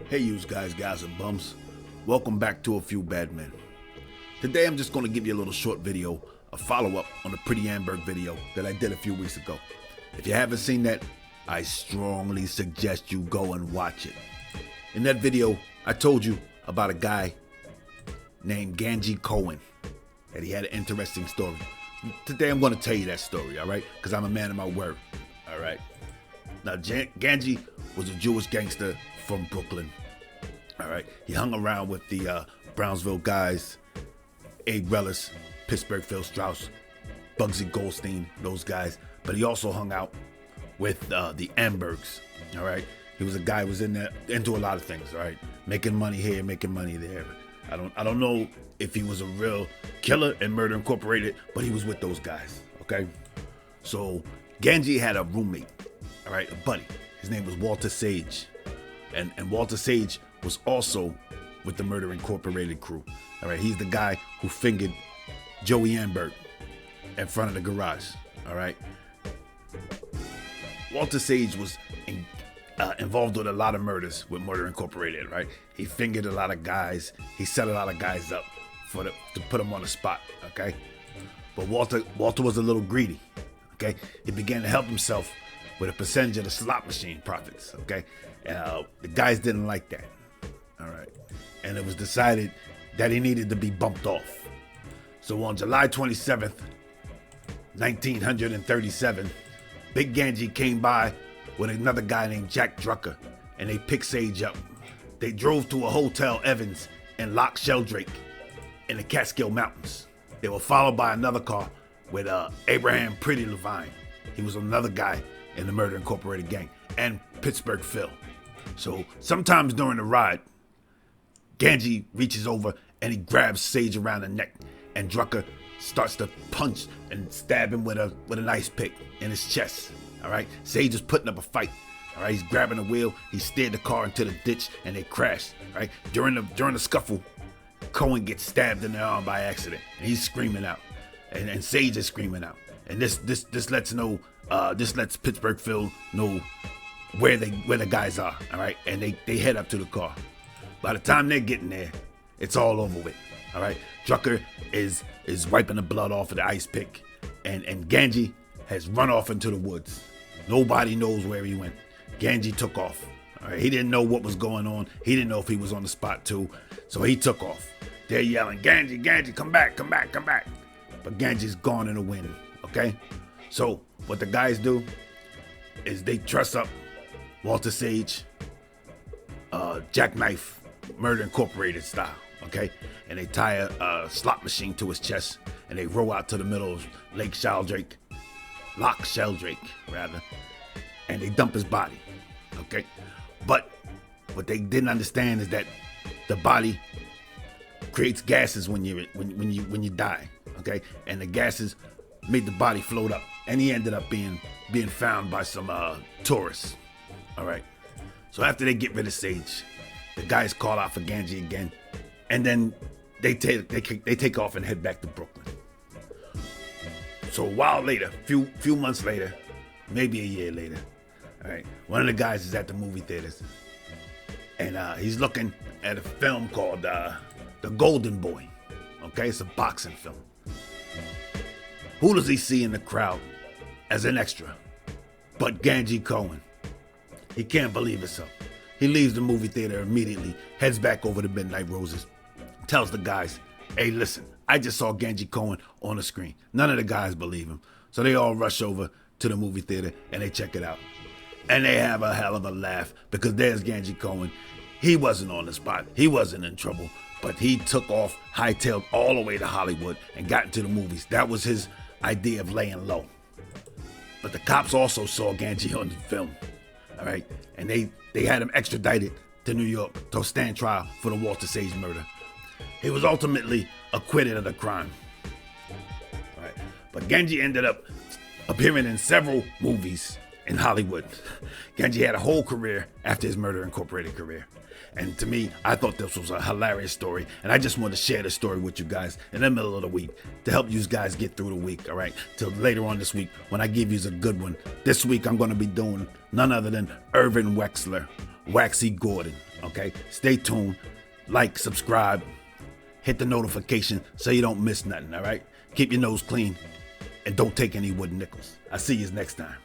Hey yous guys, gals, and bums. Welcome back to A Few Bad Men. Today I'm just going to give you a little short video, a follow-up on the Pretty Amberg video that I did a few weeks ago. If you haven't seen that, I strongly suggest you go and watch it. In that video, I told you about a guy named Gangi Cohen, that he had an interesting story. Today I'm going to tell you that story, alright? Because I'm a man of my word, alright? Now, Gangi was a Jewish gangster from Brooklyn. All right, he hung around with the Brownsville guys, Abe Rellis, Pittsburgh Phil Strauss, Bugsy Goldstein, those guys. But he also hung out with the Ambergs. All right, he was a guy who was into a lot of things. All right, making money here, making money there. I don't know if he was a real killer in Murder Incorporated, but he was with those guys. Okay, so Gangi had a roommate. All right, a buddy. His name was Walter Sage, and Walter Sage was also with the Murder Incorporated crew. All right, he's the guy who fingered Joey Amberg in front of the garage. All right, Walter Sage was involved with a lot of murders with Murder Incorporated. Right, he fingered a lot of guys. He set a lot of guys up to put them on the spot. Okay, but Walter was a little greedy. Okay, he began to help himself with a percentage of the slot machine profits. Okay, and the guys didn't like that. All right, and it was decided that he needed to be bumped off. So on July 27th, 1937, Big Gangi came by with another guy named Jack Drucker, and they picked Sage up. They drove to a Hotel Evans in Loch Sheldrake in the Catskill Mountains. They were followed by another car with Abraham Pretty Levine. He was another guy in the Murder Incorporated gang, and Pittsburgh Phil. So sometimes during the ride, Gangi reaches over and he grabs Sage around the neck, and Drucker starts to punch and stab him with an ice pick in his chest. All right, Sage is putting up a fight. All right, he's grabbing the wheel. He steered the car into the ditch and they crashed. All right, during the scuffle, Cohen gets stabbed in the arm by accident, and he's screaming out, and Sage is screaming out, and this lets Pittsburgh Phil know where the guys are. All right, and they head up to the car. By the time they're getting there, it's all over with. All right, Drucker is wiping the blood off of the ice pick, and Gangi has run off into the woods. Nobody knows where he went. Gangi took off. All right, he didn't know what was going on. He didn't know if he was on the spot too, so he took off. They're yelling, Gangi, come back. But Gangi's gone in the wind. Okay, so what the guys do is they truss up Walter Sage, jackknife, Murder Incorporated style, okay? And they tie a slot machine to his chest, and they row out to the middle of Loch Sheldrake, and they dump his body, okay? But what they didn't understand is that the body creates gases when you die, okay? And the gases made the body float up, and he ended up being found by some tourists. All right. So after they get rid of Sage, the guys call out for Gangi again, and then they take off and head back to Brooklyn. So a while later, few months later, maybe a year later, all right, one of the guys is at the movie theaters, and he's looking at a film called The Golden Boy. Okay, it's a boxing film. Who does he see in the crowd as an extra but Gangi Cohen? He can't believe himself. He leaves the movie theater immediately, heads back over to Midnight Roses, tells the guys, hey, listen, I just saw Gangi Cohen on the screen. None of the guys believe him. So they all rush over to the movie theater and they check it out. And they have a hell of a laugh because there's Gangi Cohen. He wasn't on the spot. He wasn't in trouble, but he took off, hightailed all the way to Hollywood and got into the movies. That was his idea of laying low. But the cops also saw Gangi on the film. All right, and they had him extradited to New York to stand trial for the Walter Sage murder. He was ultimately acquitted of the crime. All right, but Gangi ended up appearing in several movies in Hollywood. Gangi had a whole career after his Murder Incorporated career. And to me, I thought this was a hilarious story, and I just wanted to share the story with you guys in the middle of the week to help you guys get through the week, all right? Till later on this week when I give you a good one. This week I'm going to be doing none other than Irvin Wexler, Waxy Gordon, Okay, stay tuned, like, subscribe, hit the notification so you don't miss nothing. All right, keep your nose clean and don't take any wooden nickels. I'll see you next time.